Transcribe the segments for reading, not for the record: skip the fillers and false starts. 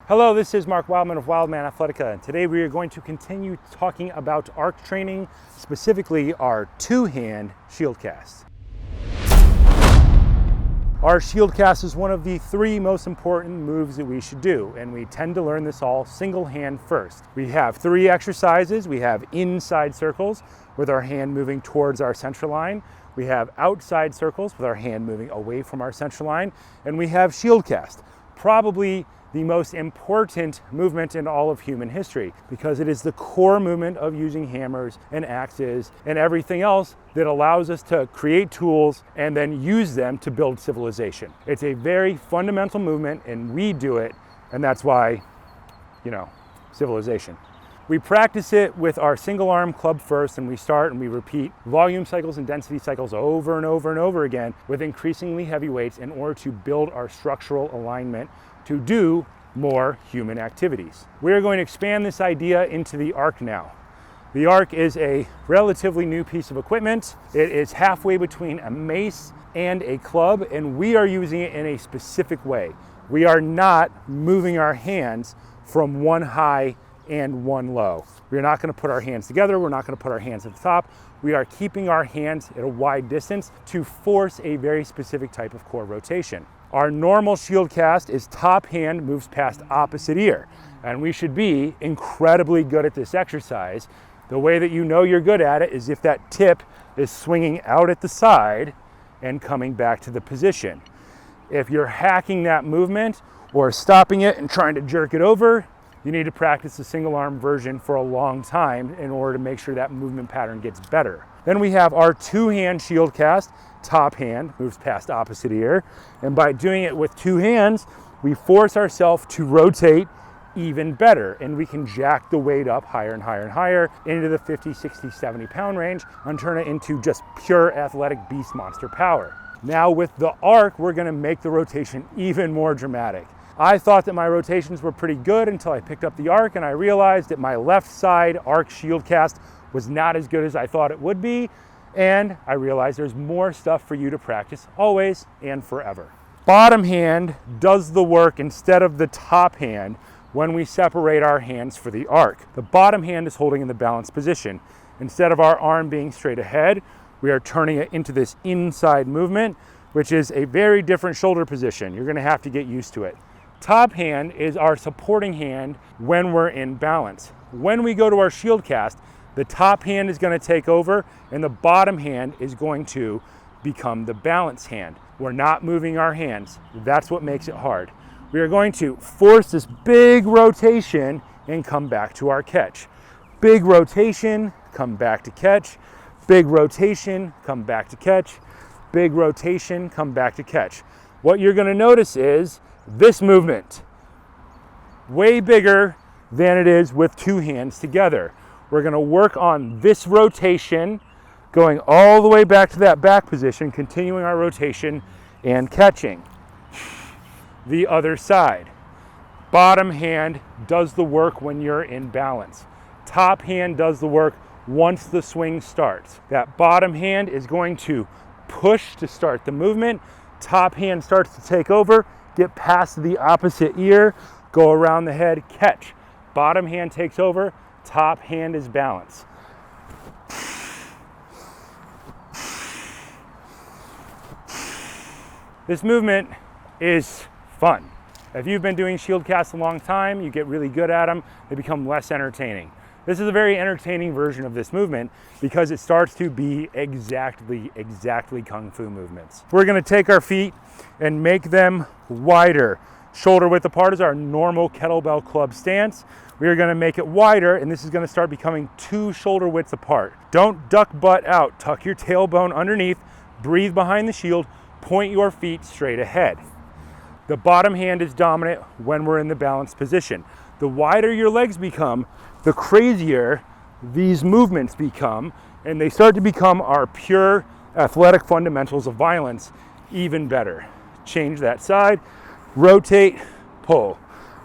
Hello, this is Mark Wildman of Wildman Athletica, and today we are going to continue talking about arc training, specifically our two-hand shield cast. Our shield cast is one of the three most important moves that we should do, and we tend to learn this all single hand first. We have three exercises. We have inside circles with our hand moving towards our center line. We have outside circles with our hand moving away from our center line, and we have shield cast, probably the most important movement in all of human history, because it is the core movement of using hammers and axes and everything else that allows us to create tools and then use them to build civilization. It's a very fundamental movement, and we do it, and that's why, civilization. We practice it with our single arm club first, and we start and we repeat volume cycles and density cycles over and over and over again with increasingly heavy weights in order to build our structural alignment to do more human activities. We're going to expand this idea into the arc now. The arc is a relatively new piece of equipment. It is halfway between a mace and a club, and we are using it in a specific way. We are not moving our hands from one high and one low. We're not going to put our hands together. We're not going to put our hands at the top. We are keeping our hands at a wide distance to force a very specific type of core rotation. Our normal shield cast is top hand moves past opposite ear, and we should be incredibly good at this exercise. The way that you know you're good at it is if that tip is swinging out at the side and coming back to the position. If you're hacking that movement or stopping it and trying to jerk it over, you need to practice the single arm version for a long time in order to make sure that movement pattern gets better. Then we have our two hand shield cast. Top hand moves past opposite ear, and by doing it with two hands, we force ourselves to rotate even better, and we can jack the weight up higher and higher and higher into the 50, 60, 70 pound range and turn it into just pure athletic beast monster power. Now with the arc, we're going to make the rotation even more dramatic. I thought that my rotations were pretty good until I picked up the arc, and I realized that my left side arc shield cast was not as good as I thought it would be. And I realized there's more stuff for you to practice always and forever. Bottom hand does the work instead of the top hand when we separate our hands for the arc. The bottom hand is holding in the balanced position. Instead of our arm being straight ahead, we are turning it into this inside movement, which is a very different shoulder position. You're gonna have to get used to it. Top hand is our supporting hand when we're in balance. When we go to our shield cast, the top hand is going to take over and the bottom hand is going to become the balance hand. We're not moving our hands. That's what makes it hard. We are going to force this big rotation and come back to our catch. Big rotation, come back to catch. Big rotation, come back to catch. Big rotation, come back to catch. What you're going to notice is this movement, way bigger than it is with two hands together. We're going to work on this rotation, going all the way back to that back position, continuing our rotation and catching. The other side. Bottom hand does the work when you're in balance. Top hand does the work once the swing starts. That bottom hand is going to push to start the movement. Top hand starts to take over, get past the opposite ear, go around the head, catch. Bottom hand takes over. Top hand is balance. This movement is fun. If you've been doing shield casts a long time, you get really good at them, they become less entertaining. This is a very entertaining version of this movement because it starts to be exactly Kung Fu movements. We're gonna take our feet and make them wider. Shoulder width apart is our normal kettlebell club stance. We are going to make it wider, and this is going to start becoming two shoulder widths apart. Don't duck butt out. Tuck your tailbone underneath, breathe behind the shield, point your feet straight ahead. The bottom hand is dominant when we're in the balanced position. The wider your legs become, the crazier these movements become, and they start to become our pure athletic fundamentals of violence even better. Change that side, rotate, pull,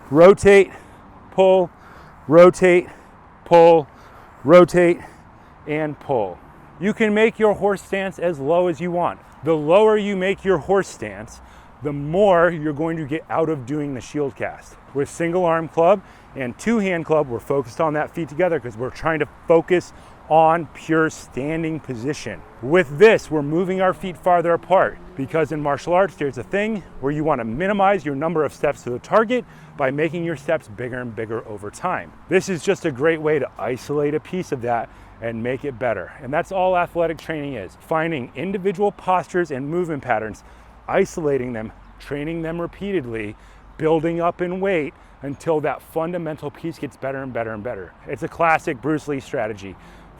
rotate, pull, rotate, pull, rotate, and pull. You can make your horse stance as low as you want. The lower you make your horse stance, the more you're going to get out of doing the shield cast. With single arm club and two hand club, we're focused on that feet together because we're trying to focus on pure standing position. With this, we're moving our feet farther apart because in martial arts, there's a thing where you want to minimize your number of steps to the target by making your steps bigger and bigger over time. This is just a great way to isolate a piece of that and make it better. And that's all athletic training is, finding individual postures and movement patterns, isolating them, training them repeatedly, building up in weight until that fundamental piece gets better and better and better. It's a classic Bruce Lee strategy.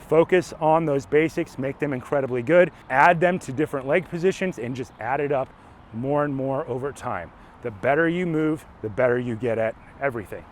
Focus on those basics, make them incredibly good, add them to different leg positions, and just add it up more and more over time. The better you move, the better you get at everything.